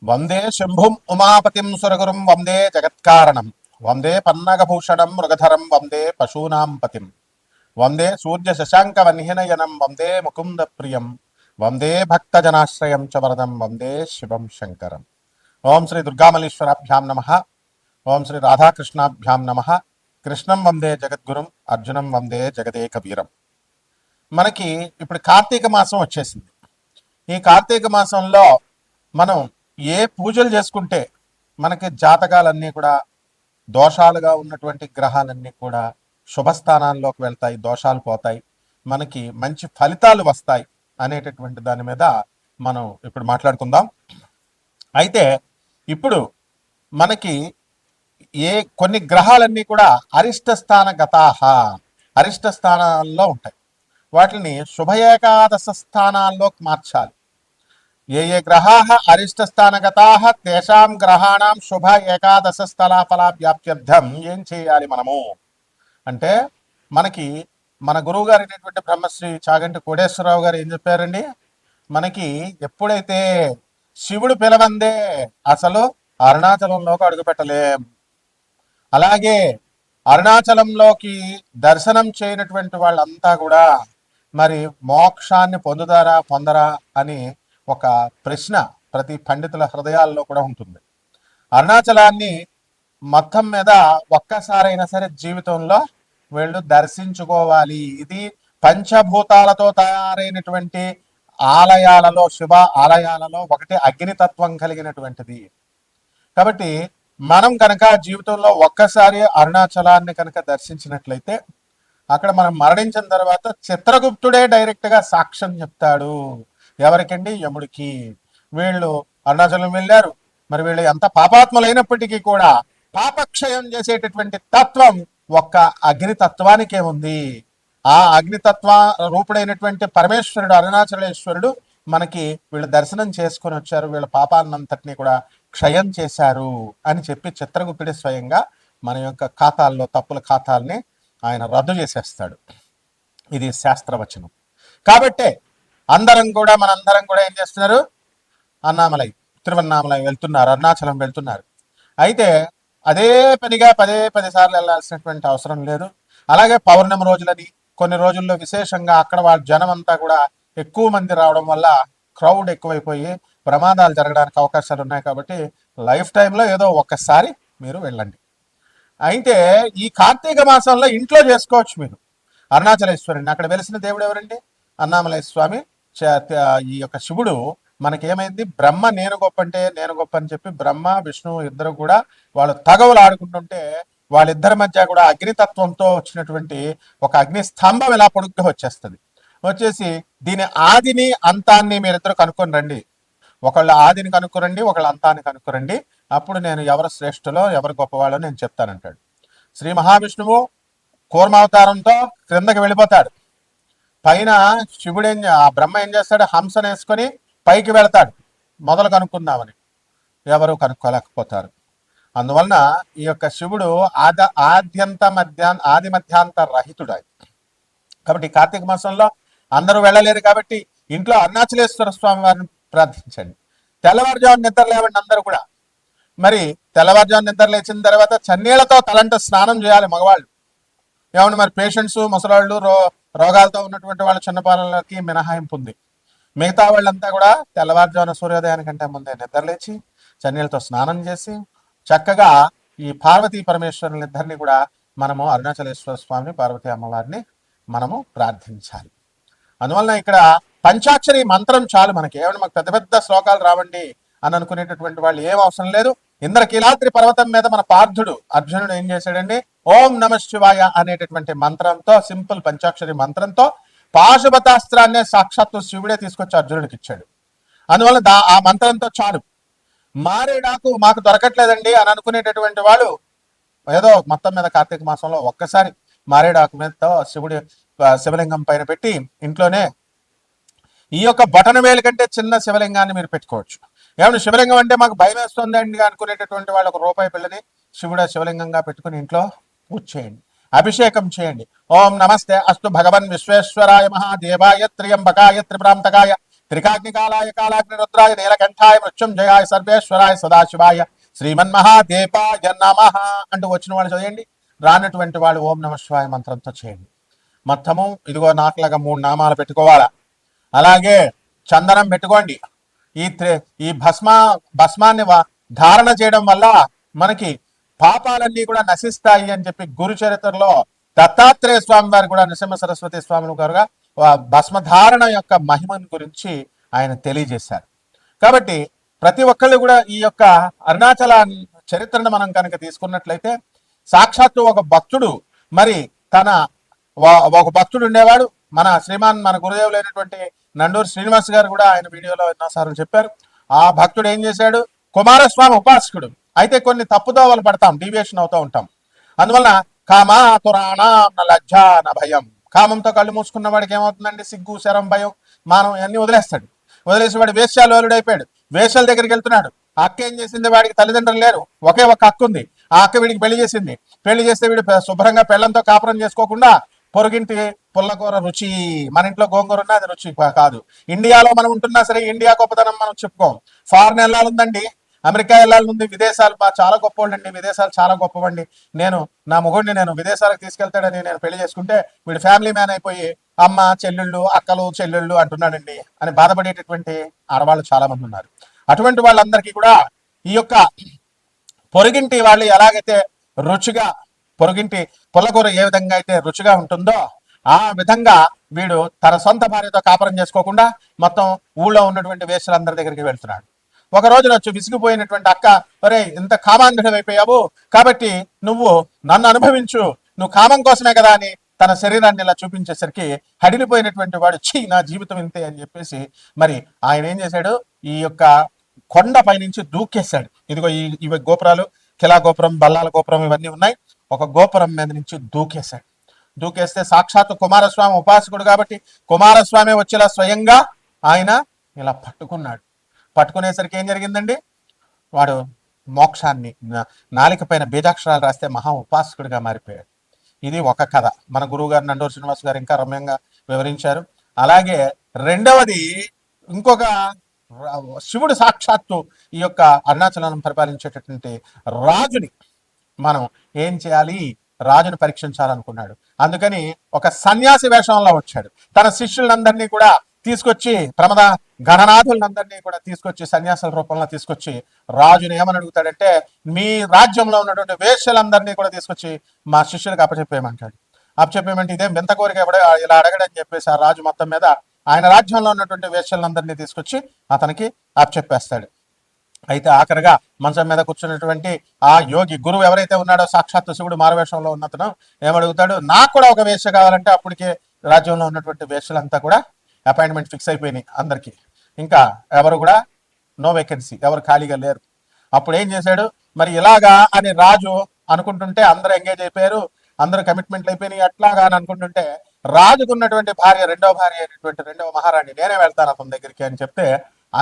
వందే శంభుం ఉమాపతిం సురగురుం వందే జగత్కారణం వందే పన్నగభూషణం మృగధరం వందే పశూనాం పతిం వందే సూర్య శశాంక వన్హినయనం వందే ముకుంద ప్రియం వందే భక్తజనాశ్రయం చ వరదం వందే శివం శంకరం. ఓం శ్రీ దుర్గామల్లీశ్వరాభ్యాం నమ. ఓం శ్రీ రాధాకృష్ణాభ్యాం నమ. కృష్ణం వందే జగద్గురుం, అర్జునం వందే జగదేక వీరం. మనకి ఇప్పుడు కార్తీక మాసం వచ్చేసింది. ఈ కార్తీక మాసంలో మనం ఏ పూజలు చేసుకుంటే మనకి జాతకాలన్నీ కూడా, దోషాలుగా ఉన్నటువంటి గ్రహాలన్నీ కూడా శుభస్థానాల్లోకి వెళ్తాయి, దోషాలు పోతాయి, మనకి మంచి ఫలితాలు వస్తాయి అనేటటువంటి దాని మీద మనం ఇప్పుడు మాట్లాడుకుందాం. అయితే ఇప్పుడు మనకి కొన్ని గ్రహాలన్నీ కూడా అరిష్ట స్థాన గతాహ, అరిష్ట స్థానాల్లో ఉంటాయి. వాటిని శుభ ఏకాదశ స్థానాల్లోకి మార్చాలి. ఏ గ్రహాः అరిష్టస్థానగతాः తేషాం గ్రహాణం శుభ ఏకాదశ స్థలాఫలాభ్యాప్త్యర్థం ఏం చేయాలి మనము అంటే, మనకి మన గురువు గారు అయినటువంటి బ్రహ్మశ్రీ చాగంటి కోటేశ్వరరావు గారు ఏం చెప్పారండి, మనకి ఎప్పుడైతే శివుడు పిలవందే అసలు అరుణాచలంలోకి అడుగుపెట్టలేం. అలాగే అరుణాచలంలోకి దర్శనం చేయనటువంటి వాళ్ళంతా కూడా మరి మోక్షాన్ని పొందుతారా పొందరా అని ఒక ప్రశ్న ప్రతి పండితుల హృదయాల్లో కూడా ఉంటుంది. అరుణాచలాన్ని మొత్తం మీద ఒక్కసారైనా సరే జీవితంలో వీళ్ళు దర్శించుకోవాలి. ఇది పంచభూతాలతో తయారైనటువంటి ఆలయాలలో, శివ ఆలయాలలో ఒకటి అగ్నితత్వం కలిగినటువంటిది. కాబట్టి మనం కనుక జీవితంలో ఒక్కసారి అరుణాచలాన్ని కనుక దర్శించినట్లయితే అక్కడ మనం మరణించిన తర్వాత చిత్రగుప్తుడే డైరెక్ట్గా సాక్ష్యం చెప్తాడు. ఎవరికండి? యముడికి. వీళ్ళు అరుణాచలం వెళ్ళారు, మరి వీళ్ళు ఎంత పాపాత్ములైనప్పటికీ కూడా పాపక్షయం చేసేటటువంటి తత్వం ఒక్క అగ్నితత్వానికే ఉంది. ఆ అగ్నితత్వ రూపుడైనటువంటి పరమేశ్వరుడు, అరుణాచలేశ్వరుడు మనకి వీళ్ళ దర్శనం చేసుకొని వచ్చారు, వీళ్ళ పాపాన్నంతటినీ కూడా క్షయం చేశారు అని చెప్పి చిత్రగుప్తుడి స్వయంగా మన యొక్క ఖాతాల్లో, తప్పుల ఖాతాల్ని ఆయన రద్దు చేసేస్తాడు. ఇది శాస్త్రవచనం. కాబట్టే మనందరం కూడా ఏం చేస్తున్నారు? అన్నామలై, తిరువన్నామలై వెళ్తున్నారు, అరుణాచలం వెళ్తున్నారు. అయితే అదే పనిగా పదే సార్లు వెళ్ళాల్సినటువంటి అవసరం లేదు. అలాగే పౌర్ణమి రోజులని కొన్ని రోజుల్లో విశేషంగా అక్కడ వాళ్ళ జనం అంతా కూడా ఎక్కువ మంది రావడం వల్ల క్రౌడ్ ఎక్కువైపోయి ప్రమాదాలు జరగడానికి అవకాశాలు ఉన్నాయి. కాబట్టి లైఫ్ టైంలో ఏదో ఒక్కసారి మీరు వెళ్ళండి. అయితే ఈ కార్తీక మాసంలో ఇంట్లో చేసుకోవచ్చు మీరు అరుణాచలేశ్వరుని. అక్కడ వెలిసిన దేవుడు ఎవరండి? అన్నామలై స్వామి. ఈ యొక్క శివుడు మనకేమైంది, బ్రహ్మ నేను గొప్ప అంటే నేను గొప్ప అని చెప్పి బ్రహ్మ విష్ణువు ఇద్దరు కూడా వాళ్ళు తగవులు ఆడుకుంటుంటే వాళ్ళిద్దరి మధ్య కూడా అగ్నితత్వంతో వచ్చినటువంటి ఒక అగ్ని స్తంభం ఇలా పొడుగ్గా వచ్చేస్తుంది. వచ్చేసి దీని ఆదిని అంతాన్ని మీరిద్దరు కనుక్కొని రండి. ఒకళ్ళ ఆదిని కనుక్కురండి, ఒకళ్ళ అంతాన్ని కనుక్కురండి. అప్పుడు నేను ఎవరు శ్రేష్ఠులో ఎవరు గొప్పవాళ్ళో నేను చెప్తానంటాడు. శ్రీ మహావిష్ణువు కూర్మావతారంతో క్రిందకి వెళ్ళిపోతాడు. పైన ఆ బ్రహ్మ ఏం చేస్తాడు? హంసను వేసుకొని పైకి వెళతాడు మొదలు కనుక్కుందామని. ఎవరు కనుక్కోలేకపోతారు. అందువలన ఈ యొక్క శివుడు ఆది మధ్యాంత రహితుడు. కాబట్టి కార్తీక మాసంలో అందరూ వెళ్ళలేరు కాబట్టి ఇంట్లో అరుణాచలేశ్వర స్వామి వారిని ప్రార్థించండి. తెల్లవారుజాము నిద్ర లేవండి అందరూ కూడా. మరి తెల్లవారుజాము నిద్ర లేచిన తర్వాత చన్నీళ్లతో తలంట స్నానం చేయాలి మగవాళ్ళు. ఏమన్నా మరి పేషెంట్స్, ముసలాళ్ళు, రోగాలతో ఉన్నటువంటి వాళ్ళ చిన్నపాలకి మినహాయింపు ఉంది. మిగతా వాళ్ళంతా కూడా తెల్లవారుజామున సూర్యోదయానికంటే ముందే నిద్రలేచి చన్నీళ్ళతో స్నానం చేసి చక్కగా ఈ పార్వతీ పరమేశ్వరుని ఇద్దరిని కూడా మనము అరుణాచలేశ్వర స్వామిని, పార్వతీ అమ్మవారిని మనము ప్రార్థించాలి. అందువలన ఇక్కడ పంచాక్షరి మంత్రం చాలు మనకి. ఏమన్నా మాకు పెద్ద పెద్ద శ్లోకాలు రావండి అని అనుకునేటటువంటి వాళ్ళు ఏం అవసరం లేదు. ఇంద్రకీలాద్రి పర్వతం మీద మన పార్థుడు అర్జునుడు ఏం చేశాడండి? ఓం నమ శివాయ అనేటటువంటి మంత్రంతో, సింపుల్ పంచాక్షరి మంత్రంతో పాశుపతాస్త్రాన్నే సాక్షాత్తు శివుడే తీసుకొచ్చి అర్జునుడికి ఇచ్చాడు. అందువల్ల ఆ మంత్రంతో చాలు. మారేడాకు మాకు దొరకట్లేదండి అని అనుకునేటటువంటి వాళ్ళు ఏదో మొత్తం మీద కార్తీక మాసంలో ఒక్కసారి మారేడాకు మీదతో శివలింగం పైన పెట్టి ఇంట్లోనే ఈ యొక్క బటన వేలు కంటే చిన్న శివలింగాన్ని మీరు పెట్టుకోవచ్చు. ఏమన్నా శివలింగం అంటే మాకు భయం వేస్తుంది అండి అనుకునేటటువంటి వాళ్ళు ₹1 పిల్లని శివలింగంగా పెట్టుకుని ఇంట్లో పూజ చేయండి, అభిషేకం చేయండి. ఓం నమస్తే అస్తు భగవన్ విశ్వేశ్వరాయ మహాదేవాయ త్ర్యంబకాయ త్రిపురాంతకాయ త్రికాగ్నికాలాయ కాలాగ్ని రుద్రాయ నీలకంఠాయ మృత్యుంజయాయ సర్వేశ్వరాయ సదాశివాయ శ్రీమన్మహాదేవాయ నమః అంటూ వచ్చిన వాళ్ళు చదివండి. రానటువంటి వాళ్ళు ఓం నమ శివాయ మంత్రంతో చేయండి. మొత్తము ఇదిగో నాకులాగా 3 నామాలు పెట్టుకోవాలా. అలాగే చందనం పెట్టుకోండి. ఈ భస్మాన్ని ధారణ చేయడం వల్ల మనకి పాపాలన్నీ కూడా నశిస్తాయి అని చెప్పి గురు చరిత్రలో దత్తాత్రేయ స్వామి వారు కూడా నృసింహ సరస్వతి స్వామి గారుగా భస్మధారణ యొక్క మహిమను గురించి ఆయన తెలియజేశారు. కాబట్టి ప్రతి ఒక్కళ్ళు కూడా ఈ యొక్క అరుణాచల చరిత్రను మనం కనుక తీసుకున్నట్లయితే సాక్షాత్తు ఒక భక్తుడు మరి ఒక భక్తుడు ఉండేవాడు. మన గురుదేవులైనటువంటి నండూరు శ్రీనివాస్ గారు కూడా ఆయన వీడియోలో ఎన్నోసార్లు చెప్పారు. ఆ భక్తుడు ఏం చేశాడు, కుమారస్వామి ఉపాసకుడు. అయితే కొన్ని తప్పుదోవలు పడతాం, డీవియేషన్ అవుతూ ఉంటాం. అందువల్ల కామా తురాణ లజ్జ నా భయం, కామంతో కళ్ళు మూసుకున్న వాడికి ఏమవుతుందండి, సిగ్గు శరం భయం మానం అన్ని వదిలేస్తాడు. వదిలేసి వాడు వేశ్యాలోలుడు అయిపోయాడు. వేశ్యల దగ్గరికి వెళ్తున్నాడు. అక్క ఏం చేసింది, వాడికి తల్లిదండ్రులు లేరు, ఒకే ఒక అక్క ఉంది. ఆ అక్క వీడికి పెళ్లి చేసింది. పెళ్లి చేస్తే వీడు శుభ్రంగా పెళ్లంతో కాపురం చేసుకోకుండా పొరుగింటి పుల్లకూర రుచి, మన ఇంట్లో గోంగూర ఉన్నా అది రుచి కాదు. ఇండియాలో మనం ఉంటున్నా సరే ఇండియా గొప్పతనం మనం చెప్పుకోం. ఫారెన్ వెళ్ళాలందండి, అమెరికా వెళ్ళాలంది, విదేశాలు చాలా గొప్పవాళ్ళండి, విదేశాలు చాలా గొప్పవండి. నా మొగుడిని నేను విదేశాలకు తీసుకెళ్తాడని నేను పెళ్లి చేసుకుంటే వీడు ఫ్యామిలీ మ్యాన్ అయిపోయి అమ్మ చెల్లెళ్ళు అక్కలు చెల్లెళ్ళు అంటున్నాడండి అని బాధపడేటటువంటి ఆడవాళ్ళు చాలా మంది ఉన్నారు. అటువంటి వాళ్ళందరికీ కూడా ఈ యొక్క పొరుగింటి వాళ్ళు ఎలాగైతే రుచిగా, పొరుగింటి పుల్లకూర ఏ విధంగా అయితే రుచిగా ఉంటుందో ఆ విధంగా వీడు తన సొంత భార్యతో కాపురం చేసుకోకుండా మొత్తం ఊళ్ళో ఉన్నటువంటి వేశ్యలందరి దగ్గరికి వెళ్తున్నాడు. ఒక రోజున వచ్చి విసిగిపోయినటువంటి అక్క, ఒరే ఇంత కామాంధుడు అయిపోయావు, కాబట్టి నువ్వు నన్ను అనుభవించు, నువ్వు కామం కోసమే కదా అని తన శరీరాన్ని ఇలా చూపించేసరికి హడిలిపోయినటువంటి వాడు ఛీ నా జీవితం ఇంతే అని చెప్పేసి మరి ఆయన ఏం చేశాడు, ఈ యొక్క కొండ పైనుంచి దూకేశాడు. ఇదిగో ఇవి గోపురాలు, కిలా గోపురం, బల్లాల గోపురం ఇవన్నీ ఉన్నాయి. ఒక గోపురం మీద నుంచి దూకేశాడు. దూకేస్తే సాక్షాత్ కుమారస్వామి ఉపాసకుడు కాబట్టి కుమారస్వామి వచ్చేలా స్వయంగా ఆయన ఇలా పట్టుకున్నాడు. పట్టుకునేసరికి ఏం జరిగిందండి, వాడు మోక్షాన్ని నాలిక పైన బీజాక్షరాలు రాస్తే మహా ఉపాసకుడిగా మారిపోయాడు. ఇది ఒక కథ. మన గురువు గారు నండూరు శ్రీనివాస్ గారు ఇంకా రమ్యంగా వివరించారు. అలాగే రెండవది ఇంకొక శివుడు సాక్షాత్తు ఈ యొక్క అరుణాచలం పరిపాలించేటటువంటి రాజుని మనం ఏం చేయాలి, రాజును పరీక్షించాలనుకున్నాడు. అందుకని ఒక సన్యాసి వేషంలో వచ్చాడు. తన శిష్యులందరినీ కూడా తీసుకొచ్చి, ప్రమద గణనాథులందరినీ కూడా తీసుకొచ్చి సన్యాసుల రూపంలో తీసుకొచ్చి రాజుని ఏమని అడుగుతాడంటే, మీ రాజ్యంలో ఉన్నటువంటి వేశ్యలందరినీ కూడా తీసుకొచ్చి మా శిష్యులకు అప్పచెప్పేయమంటాడు. అప్పచెప్పేయమంటే ఇదేం వింత కోరిక ఎవడో ఇలా అడగడని చెప్పేసి ఆ రాజు మొత్తం మీద ఆయన రాజ్యంలో ఉన్నటువంటి వేశ్యలందరినీ తీసుకొచ్చి అతనికి అప్పచెప్పేస్తాడు. అయితే ఆఖరిగా మంచం మీద కూర్చున్నటువంటి ఆ యోగి గురువు ఎవరైతే ఉన్నాడో సాక్షాత్తు శివుడు మారువేషంలో ఉన్నతను ఏమడుగుతాడు, నాకు కూడా ఒక వేశ్య కావాలంటే అప్పటికే రాజ్యంలో ఉన్నటువంటి వేశ్యలంతా కూడా అపాయింట్మెంట్ ఫిక్స్ అయిపోయినాయి అందరికీ. ఇంకా ఎవరు కూడా నో వేకెన్సీ, ఎవరు ఖాళీగా లేరు. అప్పుడు ఏం చేశాడు, మరి ఇలాగా అని రాజు అనుకుంటుంటే అందరూ ఎంగేజ్ అయిపోయారు, అందరూ కమిట్మెంట్లు అయిపోయినాయి. అట్లాగా అని అనుకుంటుంటే రాజుకున్నటువంటి భార్య, రెండవ భార్య అయినటువంటి రెండవ మహారాణి, నేనే వెళ్తాను అతని దగ్గరికి అని చెప్తే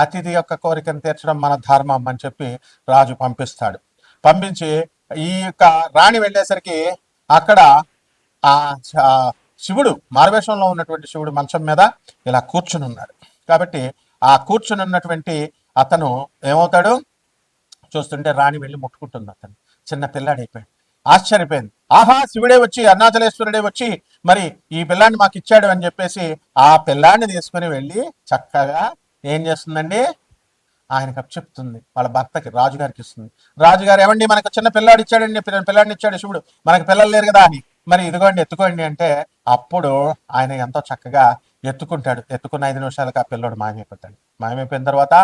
అతిథి యొక్క కోరికను తీర్చడం మన ధర్మం అని చెప్పి రాజు పంపిస్తాడు. పంపించి ఈ యొక్క రాణి వెళ్ళేసరికి అక్కడ ఆ శివుడు మారువేషంలో ఉన్నటువంటి శివుడు మంచం మీద ఇలా కూర్చుని ఉన్నాడు. కాబట్టి ఆ కూర్చుని ఉన్నటువంటి అతను ఏమవుతాడు, చూస్తుంటే రాణి వెళ్ళి ముట్టుకుంటుంది. అతను చిన్న పిల్లాడైపోయాడు. ఆశ్చర్యపోయింది. ఆహా, శివుడే వచ్చి, అరుణాచలేశ్వరుడే వచ్చి మరి ఈ పిల్లాన్ని మాకు ఇచ్చాడు అని చెప్పేసి ఆ పిల్లాన్ని తీసుకుని వెళ్ళి చక్కగా ఏం చేస్తుందండి, ఆయనకు అప్పచెప్తుంది. వాళ్ళ భర్తకి, రాజుగారికి ఇస్తుంది. రాజుగారు ఏమండి మనకు చిన్న పిల్లాడు ఇచ్చాడండి, పిల్లాడిని ఇచ్చాడు శివుడు, మనకి పిల్లలు లేరు కదా అని, మరి ఇదిగోండి ఎత్తుకోండి అంటే అప్పుడు ఆయన ఎంతో చక్కగా ఎత్తుకుంటాడు. ఎత్తుకున్న 5 నిమిషాలకు ఆ పిల్లోడు మాయమైపోతాడు. మాయమైపోయిన తర్వాత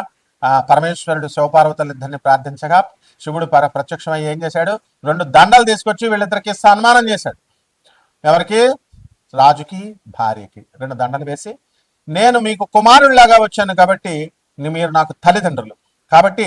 ఆ పరమేశ్వరుడు శివపార్వతులు ఇద్దరిని ప్రార్థించగా శివుడు ప్రత్యక్షమై ఏం చేశాడు, 2 దండలు తీసుకొచ్చి వీళ్ళిద్దరికి సన్మానం చేశాడు. ఎవరికి, రాజుకి భార్యకి 2 దండలు వేసి, నేను మీకు కుమారుడిలాగా వచ్చాను కాబట్టి మీరు నాకు తల్లిదండ్రులు, కాబట్టి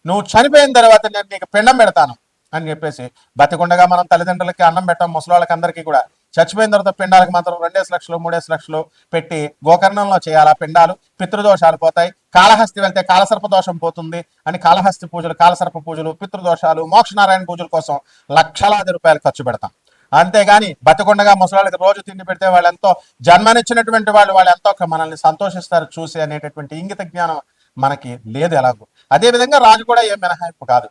నువ్వు చనిపోయిన తర్వాత నేను నీకు పిండం పెడతాను అని చెప్పేసి, బతికుండగా మనం తల్లిదండ్రులకి అన్నం పెట్టాం, ముసలిళ్ళకి అందరికీ కూడా. చచ్చిపోయిన తర్వాత పిండాలకు మాత్రం 2 లక్షలు 3 లక్షలు పెట్టి గోకర్ణంలో చేయాలి. పిండాలు పితృదోషాలు పోతాయి. కాళహస్తి వెళ్తే కాలసర్ప దోషం పోతుంది అని కాళహస్తి పూజలు, కాలసర్ప పూజలు, పితృదోషాలు, మోక్షనారాయణ పూజల కోసం లక్షలాది రూపాయలు ఖర్చు పెడతాం. అంతేగాని బతికుండగా ముసలాళ్ళకి రోజు తిండి పెడితే వాళ్ళు ఎంతో జన్మనిచ్చినటువంటి వాళ్ళు ఎంతో మనల్ని సంతోషిస్తారు చూసి అనేటటువంటి ఇంగిత జ్ఞానం మనకి లేదు ఎలాగో. అదేవిధంగా రాజు కూడా ఏం మినహాయింపు కాదు,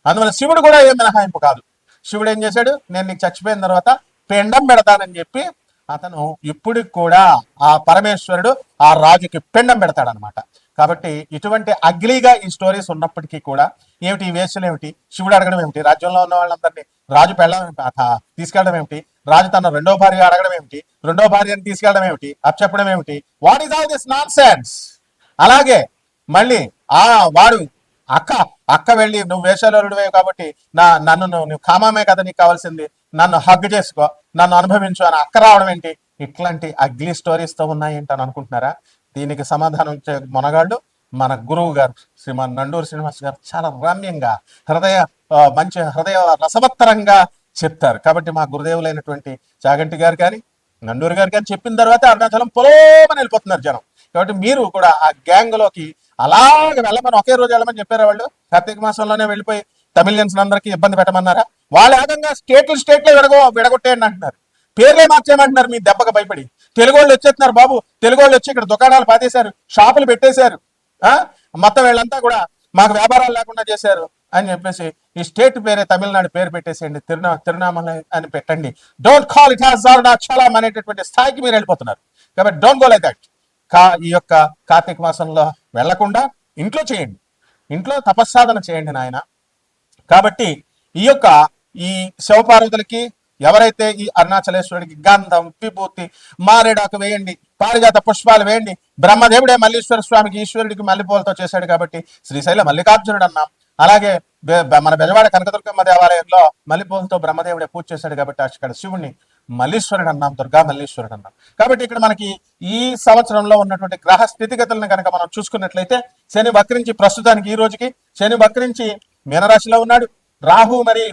అందువల్ల శివుడు కూడా ఏం మినహాయింపు కాదు. శివుడు ఏం చేశాడు, నేను నీకు చచ్చిపోయిన తర్వాత పిండం పెడతానని చెప్పి అతను ఇప్పటికి కూడా ఆ పరమేశ్వరుడు ఆ రాజుకి పిండం పెడతాడనమాట. కాబట్టి ఇటువంటి అగ్లీగా ఈ స్టోరీస్ ఉన్నప్పటికీ కూడా ఏమిటి ఈ వేసులు ఏమిటి, శివుడు అడగడం ఏమిటి, రాజ్యంలో ఉన్న వాళ్ళందరినీ రాజు పెళ్ళం తీసుకెళ్ళడం ఏమిటి, రాజు తన రెండో భార్య అడగడం ఏమిటి, రెండో భార్యని తీసుకెళ్ళడం ఏమిటి, చెప్పడం ఏమిటి, what is all this non sense. అలాగే మళ్ళీ వాడు అక్క వెళ్ళి నువ్వు వేషాలుడివే కాబట్టి నన్ను నువ్వు కామామే కదా నీకు కావాల్సింది, నన్ను హగ్ చేసుకో, నన్ను అనుభవించు అని అక్క రావడం ఏంటి, ఇట్లాంటి అగ్లీ స్టోరీస్తో ఉన్నాయి ఏంటని అనుకుంటున్నారా? దీనికి సమాధానం ఇచ్చే మొనగాళ్ళు మన గురువు గారు శ్రీమాన్ నండూరి శ్రీనివాస్ గారు చాలా రమ్యంగా మంచి హృదయ రసవత్తరంగా చెప్తారు. కాబట్టి మా గురుదేవులైనటువంటి చాగంటి గారు కానీ నండూరి గారు కానీ చెప్పిన తర్వాత అరుణాచలం పొలోమని వెళ్ళిపోతున్నారు జనం. కాబట్టి మీరు కూడా ఆ గ్యాంగ్ లోకి అలాగే వెళ్ళమని ఒకే రోజు వెళ్ళమని చెప్పారా వాళ్ళు? కార్తీక మాసంలోనే వెళ్ళిపోయి తమిళియన్స్ అందరికీ ఇబ్బంది పెట్టమన్నారా? వాళ్ళు ఏకంగా స్టేట్లో విడగొట్టేయండి అంటున్నారు, పేర్లే మార్చేయమంటున్నారు మీ దెబ్బకు భయపడి. తెలుగు వాళ్ళు వచ్చేస్తున్నారు బాబు, తెలుగు వాళ్ళు వచ్చి ఇక్కడ దుకాణాలు పాతేశారు, షాపులు పెట్టేశారు, మొత్తం వీళ్ళంతా కూడా మాకు వ్యాపారాలు లేకుండా చేశారు అని చెప్పేసి ఈ స్టేట్ పేరే తమిళనాడు పేరు పెట్టేసేయండి, తిరునామలై అని పెట్టండి, don't call it has Arunachalam అనేటటువంటి స్థాయికి మీరు వెళ్ళిపోతున్నారు. కాబట్టి డోంట్ గో లైక్ దట్. ఈ యొక్క కార్తీక మాసంలో వెళ్లకుండా ఇంట్లో చేయండి, ఇంట్లో తపస్సాధన చేయండి నాయన. కాబట్టి ఈ శివపార్వతులకి ఎవరైతే ఈ అరుణాచలేశ్వరుడికి గంధం విభూతి మారేడాకు వేయండి, పారిజాత పుష్పాలు వేయండి. బ్రహ్మదేవుడే మల్లీశ్వర స్వామికి ఈశ్వరుడికి మల్లెపూలతో చేశాడు కాబట్టి శ్రీశైల మల్లికార్జునుడు అన్నాం. అలాగే మన బెజవాడ కనకదుర్గమ్మ దేవాలయంలో మల్లెపూలతో బ్రహ్మదేవుడే పూజ చేశాడు కాబట్టి అక్కడ శివుణ్ణి మల్లీశ్వరుడు అన్నాం, దుర్గా మల్లీశ్వరుడు అన్నాం. కాబట్టి ఇక్కడ మనకి ఈ సంవత్సరంలో ఉన్నటువంటి గ్రహ స్థితిగతులను కనుక మనం చూసుకున్నట్లయితే శని వక్రించి ప్రస్తుతానికి ఈ రోజుకి శని వక్రించి మీనరాశిలో ఉన్నాడు, రాహు మరి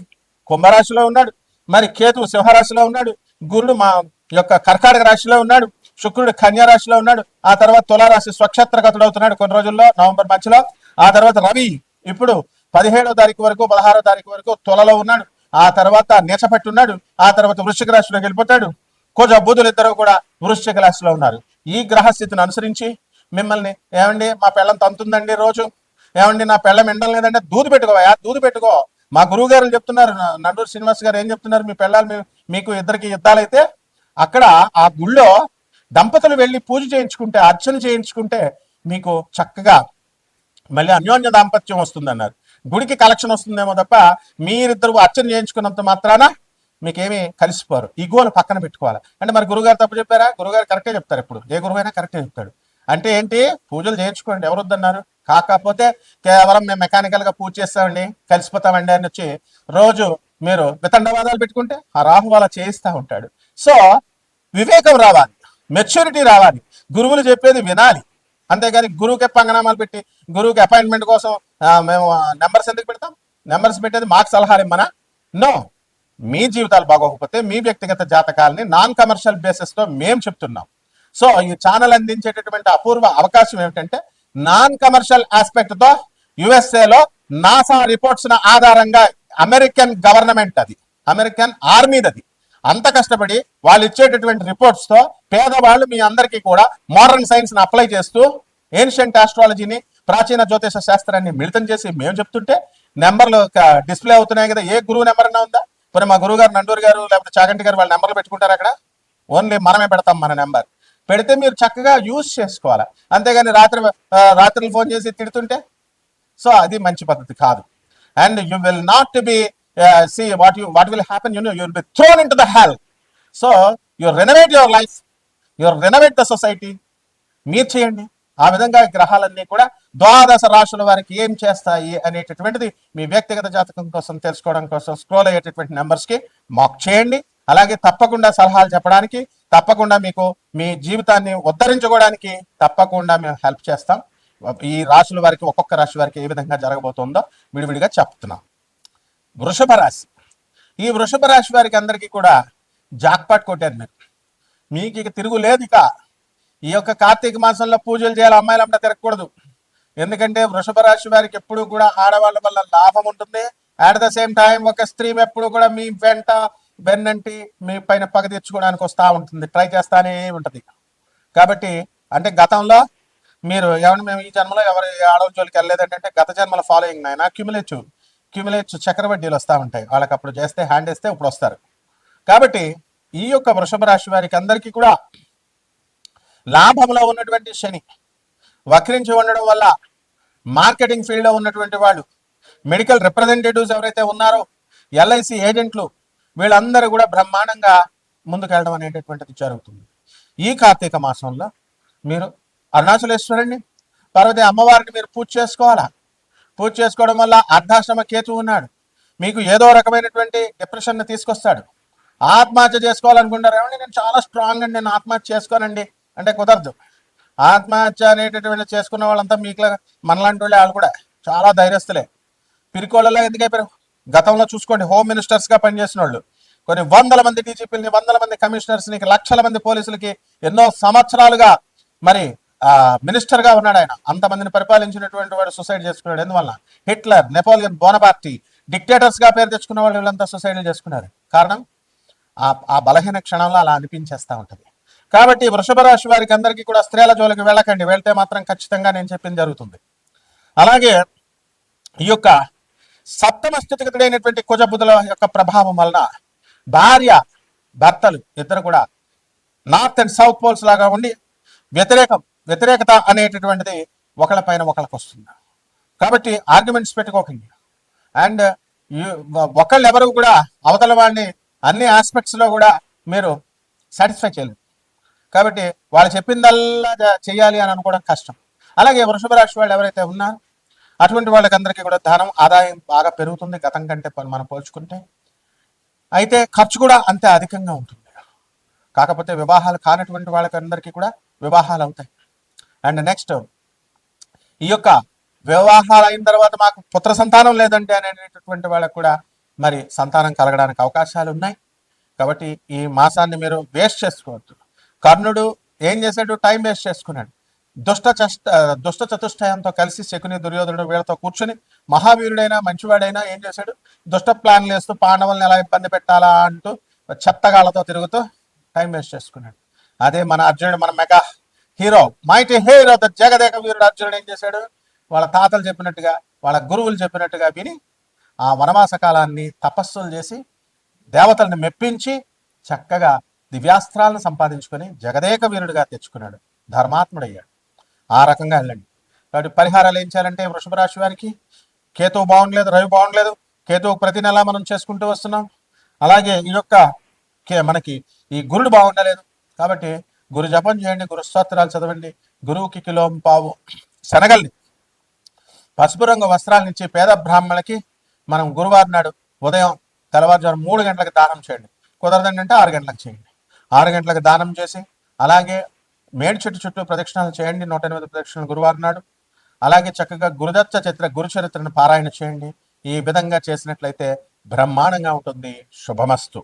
కుంభరాశిలో ఉన్నాడు, మరి కేతు సింహరాశిలో ఉన్నాడు, గురుడు మా యొక్క కర్కాటక రాశిలో ఉన్నాడు, శుక్రుడు కన్యా రాశిలో ఉన్నాడు, ఆ తర్వాత తులారాశి స్వక్షత్రగతుడు అవుతున్నాడు కొన్ని రోజుల్లో నవంబర్ మధ్యలో. ఆ తర్వాత రవి ఇప్పుడు 17వ తారీఖు వరకు 16వ తారీఖు వరకు తులలో ఉన్నాడు, ఆ తర్వాత నీచపట్టి ఉన్నాడు, ఆ తర్వాత వృశ్చిక రాశిలోకి వెళ్ళిపోతాడు. కుజ బుధులు ఇద్దరు కూడా వృశ్చిక రాశిలో ఉన్నారు. ఈ గ్రహస్థితిని అనుసరించి మిమ్మల్ని ఏమండి మా పెళ్ళం తంతుందండి రోజు, ఏమండి నా పెళ్ళం ఎండం లేదంటే దూది పెట్టుకో. మా గురువు గారు చెప్తున్నారు, నండూరు శ్రీనివాస్ గారు ఏం చెప్తున్నారు, మీ పెళ్ళాలు మీకు ఇద్దరికి యుద్ధాలైతే అక్కడ ఆ గుళ్ళో దంపతులు వెళ్ళి పూజ చేయించుకుంటే అర్చన చేయించుకుంటే మీకు చక్కగా మళ్ళీ అన్యోన్య దాంపత్యం వస్తుందన్నారు. గుడికి కలెక్షన్ వస్తుందేమో తప్ప మీరిద్దరు అర్చన చేయించుకున్నంత మాత్రాన మీకేమీ కలిసిపోరు. ఈ గోలు పక్కన పెట్టుకోవాలి. అంటే మరి గురుగారు తప్పు చెప్పారా? గురుగారు కరెక్టే చెప్తారు, ఎప్పుడు ఏ గురువు అయినా కరెక్టే చెప్తాడు. అంటే ఏంటి, పూజలు చేయించుకోండి, ఎవరొద్దన్నారు. కాకపోతే కేవలం మేము మెకానికల్ గా పూజ చేస్తామండి కలిసిపోతామండి అని వచ్చి రోజు మీరు వితండవాదాలు పెట్టుకుంటే ఆ రాహు అలా చేయిస్తూ ఉంటాడు. సో వివేకం రావాలి, మెచ్యూరిటీ రావాలి, గురువులు చెప్పేది వినాలి. అంతేగాని గురువుకి పంగనామాలు పెట్టి గురువుకి అపాయింట్మెంట్ కోసం మేము నెంబర్స్ ఎందుకు పెడతాం? నెంబర్స్ పెట్టేది మాకు సలహాలు ఇమ్మనా? నో. మీ జీవితాలు బాగోకపోతే మీ వ్యక్తిగత జాతకాలని నాన్ కమర్షియల్ బేసిస్ తో మేము చెప్తున్నాం. సో ఈ ఛానల్ అందించేటటువంటి అపూర్వ అవకాశం ఏమిటంటే నాన్ కమర్షియల్ ఆస్పెక్ట్ తో యుఎస్ఏలో నాసా రిపోర్ట్స్ ఆధారంగా అమెరికన్ గవర్నమెంట్ అది అమెరికన్ ఆర్మీది అంత కష్టపడి వాళ్ళు ఇచ్చేటటువంటి రిపోర్ట్స్ తో పేదవాళ్ళు మీ అందరికీ కూడా మోడర్న్ సైన్స్ ని అప్లై చేస్తూ ఏన్షియంట్ ఆస్ట్రాలజీని ప్రాచీన జ్యోతిష శాస్త్రాన్ని మిళితం చేసి మేము చెప్తుంటే నెంబర్లు డిస్ప్లే అవుతున్నాయి కదా. ఏ గురువు నెంబర్ అన్నా ఉందా? మరి మా గురువు గారు నండూరు గారు లేకపోతే చాగంటి గారు వాళ్ళ నెంబర్లు పెట్టుకుంటారు అక్కడ? ఓన్లీ మనమే పెడతాం మన నెంబర్. పెడితే మీరు చక్కగా యూజ్ చేసుకోవాలి, అంతేగాని రాత్రులు ఫోన్ చేసి తిడుతుంటే సో అది మంచి పద్ధతి కాదు. And you will not be see what will happen, you will be thrown into the hell. So you renovate your life, you renovate the society. మీరు చేయండి. ఆ విధంగా గ్రహాలన్నీ కూడా ద్వాదశ రాశుల వారికి ఏం చేస్తాయి అనేటటువంటిది మీ వ్యక్తిగత జాతకం కోసం తెలుసుకోవడం కోసం స్క్రోల్ అయ్యేటటువంటి నెంబర్స్కి మాక్ చేయండి. అలాగే తప్పకుండా సలహాలు చెప్పడానికి, తప్పకుండా మీకు మీ జీవితాన్ని ఉద్ధరించుకోవడానికి తప్పకుండా మేము హెల్ప్ చేస్తాం. ఈ రాశుల వారికి ఒక్కొక్క రాశి వారికి ఏ విధంగా జరగబోతుందో విడివిడిగా చెప్తున్నాం. వృషభ రాశి, ఈ వృషభ రాశి వారికి అందరికీ కూడా జాక్పాట్ కొట్టారు మీరు. మీకు ఇక తిరుగులేదు. ఇక ఈ యొక్క కార్తీక మాసంలో పూజలు చేయాలి, అమ్మాయిలంతా తిరగకూడదు. ఎందుకంటే వృషభ రాశి వారికి ఎప్పుడు కూడా ఆడవాళ్ళ వల్ల లాభం ఉంటుంది. అట్ ద సేమ్ టైం ఒక స్త్రీ ఎప్పుడు కూడా మీ వెంట వెన్నంటి మీ పైన పగ తీర్చుకోవడానికి వస్తూ ఉంటుంది, ట్రై చేస్తానే ఉంటుంది. కాబట్టి అంటే గతంలో మీరు ఎవరిని మేము ఈ జన్మలో ఎవరి ఆడవాళ్ళ జోలికి వెళ్ళలేదంటే గత జన్మల ఫాలోయింగ్ ఆయన క్యూములేటివ్ చక్రవడ్డీలు వస్తూ ఉంటాయి. వాళ్ళకి అప్పుడు చేస్తే హ్యాండ్ వేస్తే ఇప్పుడు వస్తారు. కాబట్టి ఈ యొక్క వృషభ రాశి వారికి అందరికీ కూడా లాభంలో ఉన్నటువంటి శని వక్రించి ఉండడం వల్ల మార్కెటింగ్ ఫీల్డ్లో ఉన్నటువంటి వాళ్ళు, మెడికల్ రిప్రజెంటేటివ్స్ ఎవరైతే ఉన్నారో, ఎల్ఐసి ఏజెంట్లు, వీళ్ళందరూ కూడా బ్రహ్మాండంగా ముందుకెళ్ళడం అనేటటువంటిది జరుగుతుంది. ఈ కార్తీక మాసంలో మీరు అరుణాచలేశ్వరుణ్ణి, పార్వతి అమ్మవారిని మీరు పూజ చేసుకోవాలా. పూజ చేసుకోవడం వల్ల అర్ధాశ్రమ కేతు ఉన్నాడు, మీకు ఏదో రకమైనటువంటి డిప్రెషన్ని తీసుకొస్తాడు. ఆత్మహత్య చేసుకోవాలనుకుంటారు, ఏమండి నేను చాలా స్ట్రాంగ్ అండి, నేను ఆత్మహత్య చేసుకోనండి అంటే కుదరదు. ఆత్మహత్య అనేటటువంటి చేసుకున్న వాళ్ళంతా మీకు మనలాంటి వాళ్ళు కూడా చాలా ధైర్యస్తులే. పిరికోళ్ళలో ఎందుకు అయిపోయారు? గతంలో చూసుకోండి, హోమ్ మినిస్టర్స్గా పనిచేసిన వాళ్ళు, కొన్ని వందల మంది డీజీపీలని, వందల మంది కమిషనర్స్ని, లక్షల మంది పోలీసులకి ఎన్నో సంవత్సరాలుగా మరి మినిస్టర్గా ఉన్నాడు ఆయన. అంతమందిని పరిపాలించినటువంటి వాడు సూసైడ్ చేసుకున్నాడు. ఎందువల్ల? హిట్లర్, నెపోలియన్ బోనపార్టీ, డిక్టేటర్స్గా పేరు తెచ్చుకున్న వాళ్ళు వీళ్ళంతా సూసైడ్లు చేసుకున్నారు. కారణం ఆ బలహీన క్షణంలో అలా అనిపించేస్తూ ఉంటుంది. కాబట్టి వృషభ రాశి వారికి అందరికీ కూడా స్త్రీల జోలికి వెళ్ళకండి, వెళ్తే మాత్రం ఖచ్చితంగా నేను చెప్పింది జరుగుతుంది. అలాగే ఈ యొక్క సప్తమ స్థితిగతుడైనటువంటి కుజబుధుల యొక్క ప్రభావం వలన భార్య భర్తలు ఇద్దరు కూడా నార్త్ అండ్ సౌత్ పోల్స్ లాగా ఉండి వ్యతిరేకత అనేటటువంటిది ఒకళ్ళపైన ఒకళ్ళకి వస్తుంది. కాబట్టి ఆర్గ్యుమెంట్స్ పెట్టుకోకండి. అండ్ ఒకళ్ళు ఎవరు కూడా అవతల వాడిని అన్ని ఆస్పెక్ట్స్లో కూడా మీరు సాటిస్ఫై చేయలేరు. కాబట్టి వాళ్ళు చెప్పిందల్లా చేయాలి అని అనుకోవడం కష్టం. అలాగే వృషభ రాశి వాళ్ళు ఎవరైతే ఉన్నారో అటువంటి వాళ్ళకందరికీ కూడా ధనం ఆదాయం బాగా పెరుగుతుంది గతం కంటే మనం పోల్చుకుంటే. అయితే ఖర్చు కూడా అంతే అధికంగా ఉంటుంది. కాకపోతే వివాహాలు కానటువంటి వాళ్ళకందరికీ కూడా వివాహాలు అవుతాయి. అండ్ నెక్స్ట్ ఈ యొక్క వివాహాలు అయిన తర్వాత మాకు పుత్ర సంతానం లేదంటే అనేటటువంటి వాళ్ళకు కూడా మరి సంతానం కలగడానికి అవకాశాలు ఉన్నాయి. కాబట్టి ఈ మాసాన్ని మీరు వేస్ట్ చేసుకోవద్దు. కర్ణుడు ఏం చేశాడు? టైం వేస్ట్ చేసుకున్నాడు. దుష్ట చతుష్టయంతో కలిసి శకుని, దుర్యోధనుడు వీళ్ళతో కూర్చొని మహావీరుడైనా మంచివాడైనా ఏం చేశాడు? దుష్ట ప్లాన్లు వేస్తూ పాండవుల్ని ఎలా ఇబ్బంది పెట్టాలా అంటూ చెత్తగాళ్లతో తిరుగుతూ టైం వేస్ట్ చేసుకున్నాడు. అదే మన అర్జునుడు, మన mega hero, mighty hero the జగదేక వీరుడు అర్జునుడు ఏం చేశాడు? వాళ్ళ తాతలు చెప్పినట్టుగా, వాళ్ళ గురువులు చెప్పినట్టుగా విని ఆ వనవాస కాలాన్ని తపస్సులు చేసి దేవతల్ని మెప్పించి చక్కగా దివ్యాస్త్రాలను సంపాదించుకొని జగదేక వీరుడిగా తెచ్చుకున్నాడు, ధర్మాత్ముడయ్యాడు. ఆ రకంగా వెళ్ళండి. కాబట్టి పరిహారాలు ఏం చేయాలంటే వృషభ రాశి వారికి కేతువు బాగుండలేదు, రవి బాగుండలేదు. కేతువు ప్రతి నెల మనం చేసుకుంటూ వస్తున్నాం. అలాగే ఈ యొక్క మనకి ఈ గురుడు బాగుండలేదు. కాబట్టి గురు జపం చేయండి, గురు స్తోత్రాలు చదవండి. గురువుకి కిలోం పావు శనగల్ని, పసుపు రంగు వస్త్రాలనిచ్చి పేద బ్రాహ్మణులకి మనం గురువారం నాడు ఉదయం తెల్లవారుజాము 3 గంటలకు దానం చేయండి. కుదరదండి అంటే 6 గంటలకు చేయండి. 6 గంటలకు దానం చేసి అలాగే మేడి చెట్టు చుట్టూ ప్రదక్షిణాలు చేయండి, 108 ప్రదక్షిణలు గురువారం నాడు. అలాగే చక్కగా గురు చరిత్రను పారాయణ చేయండి. ఈ విధంగా చేసినట్లయితే బ్రహ్మాండంగా ఉంటుంది. శుభమస్తు.